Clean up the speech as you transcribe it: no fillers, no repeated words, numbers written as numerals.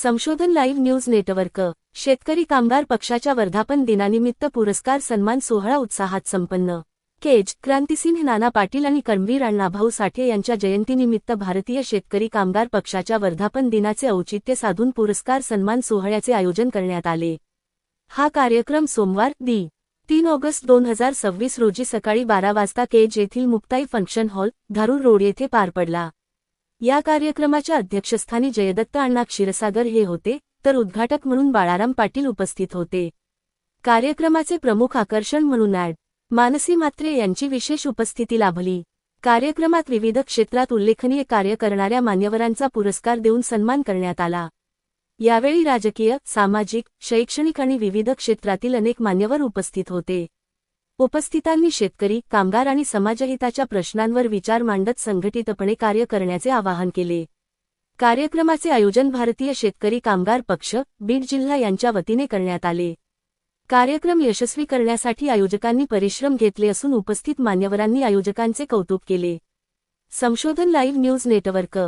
संशोधन live news network. शेतकरी कामगार पक्षाच्या वर्धापन दिनानिमित्त पुरस्कार सन्मान सोहळा उत्साहात संपन्न. केज क्रांतिसिंह नाना पाटील आणि कर्मवीर अण्णाभाऊ साठे यांच्या जयंतीनिमित्त भारतीय शेतकरी कामगार पक्षाच्या वर्धापन दिनाचे औचित्य साधून पुरस्कार सन्मान सोहळ्याचे आयोजन करण्यात आले. हा कार्यक्रम सोमवार दि. 3 ऑगस्ट 2026 रोजी सकाळी 12 वाजता केज येथील Muktai function hall, Dharur road येथे पार पडला. या कार्यक्रमाच्या अध्यक्षस्थानी जयदत्त अण्णा क्षीरसागर हे होते, तर उद्घाटक म्हणून बाळाराम पाटील उपस्थित होते. कार्यक्रमाचे प्रमुख आकर्षण म्हणून ॲड. मानसी म्हात्रे यांची विशेष उपस्थिती लाभली. कार्यक्रमात विविध क्षेत्रात उल्लेखनीय कार्य करणाऱ्या मान्यवरांचा पुरस्कार देऊन सन्मान करण्यात आला. यावेळी राजकीय, सामाजिक, शैक्षणिक आणि विविध क्षेत्रातील अनेक मान्यवर उपस्थित होते. उपस्थितांनी शेतकरी, कामगार आणि समाजहिताच्या प्रश्नांवर विचार मांडत संघटितपणे कार्य करण्याचे आवाहन केले. कार्यक्रमाचे आयोजन भारतीय शेतकरी कामगार पक्ष, बीड जिल्हा यांच्या वतीने करण्यात आले. कार्यक्रम यशस्वी करण्यासाठी आयोजकांनी परिश्रम घेतले असून उपस्थित मान्यवरांनी आयोजकांचे कौतुक केले. संशोधन लाईव्ह न्यूज नेटवर्क.